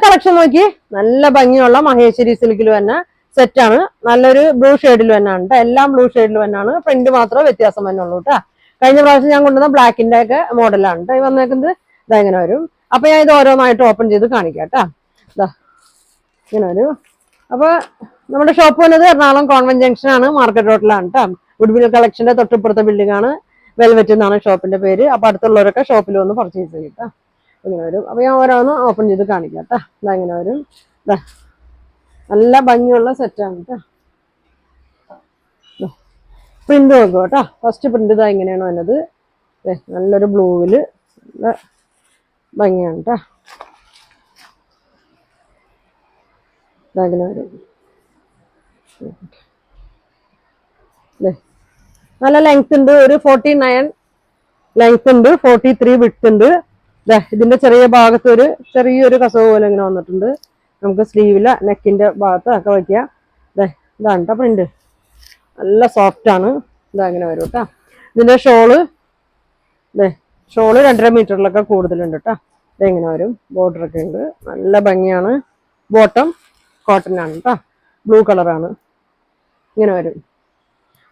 Collection നോക്കി നല്ല ഭംഗിയുള്ള മഹേശ്വരി സിൽക്കിൽ തന്നെ സെറ്റാണ്. നല്ലൊരു ബ്ലൂ ഷെയ്ഡിൽ തന്നെയാണ് കേട്ടോ. എല്ലാം ബ്ലൂ ഷെയ്ഡിൽ തന്നെയാണ്. പ്രിന്റ് മാത്രമേ വ്യത്യാസം തന്നെ ഉള്ളൂ കേട്ടോ. കഴിഞ്ഞ പ്രാവശ്യം ഞാൻ കൊണ്ടുവന്ന ബ്ലാക്കിന്റെ ഒക്കെ മോഡലാണ് കേട്ടോ. ഈ വന്നേക്കുന്നത് ഇതെങ്ങനെ വരും. അപ്പൊ ഞാൻ ഇത് ഓരോന്നായിട്ട് ഓപ്പൺ ചെയ്ത് കാണിക്കാം കേട്ടോ. ഇതാ ഇങ്ങനെ വരും. അപ്പൊ നമ്മുടെ ഷോപ്പ് വന്നത് എറണാകുളം കോൺവെന്റ് ജംഗ്ഷൻ ആണ്, മാർക്കറ്റ് റോഡിലാണ് കേട്ടോ. ഗുഡ്വിൽ കളക്ഷന്റെ തൊട്ടിപ്പുറത്തെ ബിൽഡിംഗ് ആണ്. വെൽവെറ്റ് എന്നാണ് ഷോപ്പിന്റെ പേര്. അപ്പൊ അടുത്തുള്ളവരൊക്കെ ഷോപ്പിൽ വന്ന് പർച്ചേസ് ചെയ്യും കേട്ടോ. ഇങ്ങനെ വരും. അപ്പൊ ഞാൻ ഓരോന്ന് ഓപ്പൺ ചെയ്ത് കാണിക്കാം കേട്ടോ. ഇതാ ഇങ്ങനെ വരും. നല്ല ഭംഗിയുള്ള സെറ്റാണ് കേട്ടോ. പ്രിന്റ് നോക്കുക കേട്ടോ. ഫസ്റ്റ് പ്രിന്റ് ഇതാ ഇങ്ങനെയാണ് വന്നത്. നല്ലൊരു ബ്ലൂവില് നല്ല ഭംഗിയാണ് കേട്ടോ. ഇതാങ്ങനെ വരും. നല്ല ലെങ്ത് ഉണ്ട്. ഒരു 49 ലെങ്ത് ഉണ്ട്, 43 വിഡ്ത്ത് ഉണ്ട്. ഇതിന്റെ ചെറിയ ഭാഗത്ത് ഒരു ചെറിയൊരു കസവ് പോലെ ഇങ്ങനെ വന്നിട്ടുണ്ട്. നമുക്ക് സ്ലീവില് നെക്കിന്റെ ഭാഗത്ത് ഒക്കെ വയ്ക്കാം. ഇതാണ് കേട്ടോ പ്രിന്റ്. നല്ല സോഫ്റ്റ് ആണ്. ഇതങ്ങനെ വരും കേട്ടോ. ഇതിന്റെ ഷോള് 2.5 മീറ്ററിലൊക്കെ കൂടുതലുണ്ട് കേട്ടോ. ഇതെങ്ങനെ വരും. ബോർഡർ ഒക്കെ ഉണ്ട്. നല്ല ഭംഗിയാണ്. ബോട്ടം കോട്ടൺ ആണ് കേട്ടോ. ബ്ലൂ കളറാണ്. ഇങ്ങനെ വരും.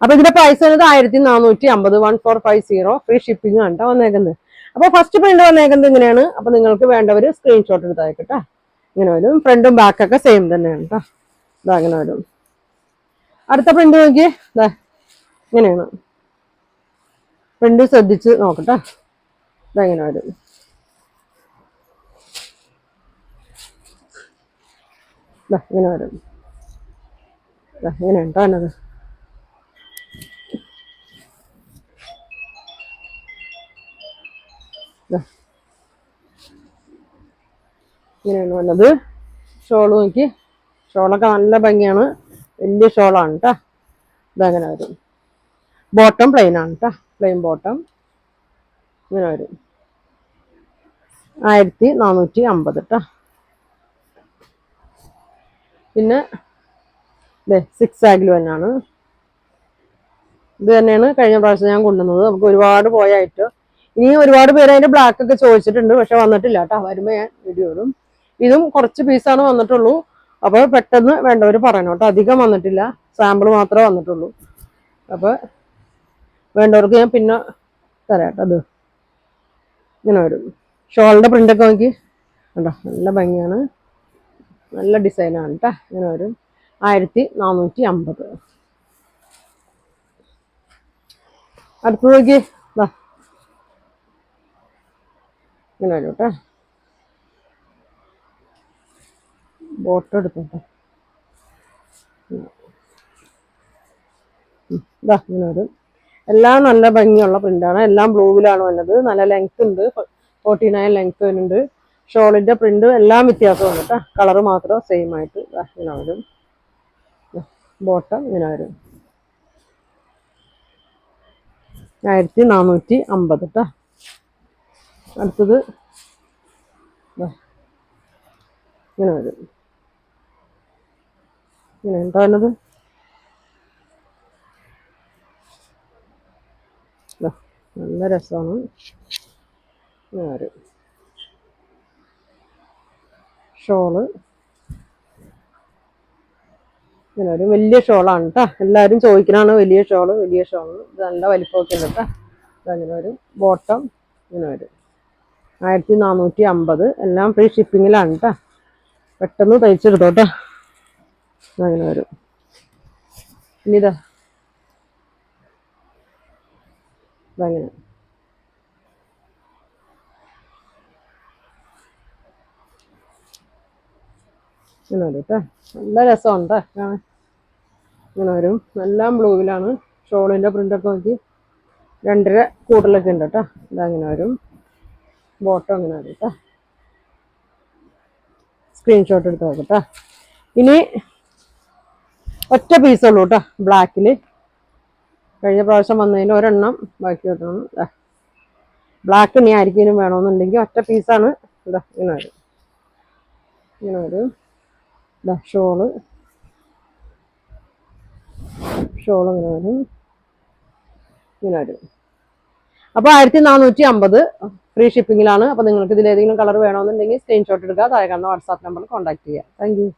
അപ്പൊ ഇതിന്റെ പ്രൈസ് വരുന്നത് 1450, 1450. ഫ്രീ ഷിപ്പിംഗ് ആണ് കേട്ടോ വന്നേക്കുന്നത്. അപ്പൊ ഫസ്റ്റ് പ്രിന്റ് വന്നേക്കുന്നത് ഇങ്ങനെയാണ്. അപ്പൊ നിങ്ങൾക്ക് വേണ്ടവര് സ്ക്രീൻഷോട്ട് എടുത്തയക്കട്ടെ. ഇങ്ങനെ വരും. ഫ്രണ്ടും ബാക്കൊക്കെ സെയിം തന്നെയാണ് കേട്ടോ. ഇതങ്ങനെ വരും. അടുത്ത പ്രിന്റ് നോക്കിയേ. ഇങ്ങനെയാണ് പ്രിന്റ്. ശ്രദ്ധിച്ച് നോക്കട്ടെ. ഇതെങ്ങനെ വരും. ഇങ്ങനെ വരും. ഇങ്ങനെയാണ് കേട്ടോ എന്നത്. ഇങ്ങനെയാണ് വന്നത്. ഷോള് നോക്കി. ഷോളൊക്കെ നല്ല ഭംഗിയാണ്. വലിയ ഷോളാണ് കേട്ടോ. ഇതങ്ങനെ വരും. ബോട്ടം പ്ലെയിൻ ആണ് കേട്ടോ. Plain bottom. ഇങ്ങനെ വരും. 1450 കേട്ടോ. പിന്നെ 6 ആഗിൽ തന്നെയാണ്. ഇത് തന്നെയാണ് കഴിഞ്ഞ പ്രാവശ്യം ഞാൻ കൊണ്ടുവന്നത്. നമുക്ക് ഒരുപാട് പോയായിട്ട് ഇനി ഒരുപാട് പേര് അതിന്റെ ബ്ലാക്ക് ഒക്കെ ചോദിച്ചിട്ടുണ്ട്. പക്ഷെ വന്നിട്ടില്ല കേട്ടോ. വരുമ്പോ ഞാൻ വീഡിയോ ഇടും. ഇതും കുറച്ച് പീസാണ് വന്നിട്ടുള്ളൂ. അപ്പൊ പെട്ടെന്ന് വേണ്ടവര് പറയണം കേട്ടോ. അധികം വന്നിട്ടില്ല. സാമ്പിൾ മാത്രമേ വന്നിട്ടുള്ളൂ. അപ്പൊ വേണ്ടവർക്ക് ഞാൻ പിന്നെ തരാം കേട്ടോ. അത് ഇങ്ങനെ വരും. ഷോളിന്റെ പ്രിന്റ് ഒക്കെ നോക്കി കേട്ടോ. നല്ല ഭംഗിയാണ്. നല്ല ഡിസൈനാണ് കേട്ടോ. ഇങ്ങനെ വരും. 1450. അടുത്ത് നോക്കി. ഇങ്ങനെ വരും കേട്ടോ. ബോട്ടം എടുത്തോട്ടെ. ഇങ്ങനെ വരും. എല്ലാം നല്ല ഭംഗിയുള്ള പ്രിന്റാണ്. എല്ലാം ബ്ലൂവിലാണ് വന്നത്. നല്ല ലെങ്ത് ഉണ്ട്. 49 ലെങ്ത് വരുന്നുണ്ട്. ഷോളിന്റെ പ്രിന്റ് എല്ലാം വ്യത്യാസമുണ്ട് കേട്ടോ. കളറ് മാത്രം സെയിം ആയിട്ട് ഇങ്ങനെ വരും. ബോട്ടം ഇങ്ങനെ വരും. 1450 കേട്ടോ. അടുത്തത് ഇങ്ങനെ വരും. ഇങ്ങനെ എന്താ വരുന്നത്. നല്ല രസമാണ്. ഇങ്ങനെ വരും. ഷോള് ഇങ്ങനെ ഒരു വലിയ ഷോളാണ് കേട്ടോ. എല്ലാവരും ചോദിക്കണാണ് വലിയ ഷോള്. വലിയ ഷോള്. ഇത് നല്ല വലിപ്പമൊക്കെ ഉണ്ട് കേട്ടോ. ഇതങ്ങനെ വരും. ബോട്ടം ഇങ്ങനെ വരും. 1450. എല്ലാം ഫ്രീ ഷിപ്പിങ്ങിലാണ് കേട്ടോ. പെട്ടെന്ന് തയ്ച്ചെടുത്തോട്ടെ. അങ്ങനെ വരും. ഇനി ഇതങ്ങനെ ഇങ്ങനെ വരും കേട്ടോ. നല്ല രസമുണ്ട്. ഇങ്ങനെ വരും. എല്ലാം ബ്ലൂവിലാണ്. ഷോളിന്റെ പ്രിന്റൊക്കെ നോക്കി 2.5 കൂടുതലൊക്കെ ഉണ്ട് കേട്ടോ. ഇതങ്ങനെ വരും. ബോട്ടം അങ്ങനെ വരും കേട്ടോ. സ്ക്രീൻഷോട്ട് എടുത്ത് നോക്കട്ടോ. ഇനി ഒറ്റ പീസുള്ളൂ കേട്ടോ ബ്ലാക്കിൽ. കഴിഞ്ഞ പ്രാവശ്യം വന്നതിന് ഒരെണ്ണം ബാക്കി കിട്ടണം. ബ്ലാക്ക് ഇനി ആയിരിക്കും വേണമെന്നുണ്ടെങ്കിൽ ഒറ്റ പീസാണ്. ഇങ്ങനെ വരും. ഇങ്ങനെ വരും. ഷോള് ഇങ്ങനെ വരും. ഇങ്ങനെ വരും. അപ്പോൾ 1450 ഫ്രീ ഷിപ്പിംഗിലാണ്. അപ്പോൾ നിങ്ങൾക്ക് ഇതിൽ ഏതെങ്കിലും കളർ വേണമെന്നുണ്ടെങ്കിൽ സ്ക്രീൻഷോട്ട് എടുക്കുക, താഴെ കാണുന്ന വാട്സാപ്പ് നമ്പറിൽ കോൺടാക്ട് ചെയ്യുക. Thank you.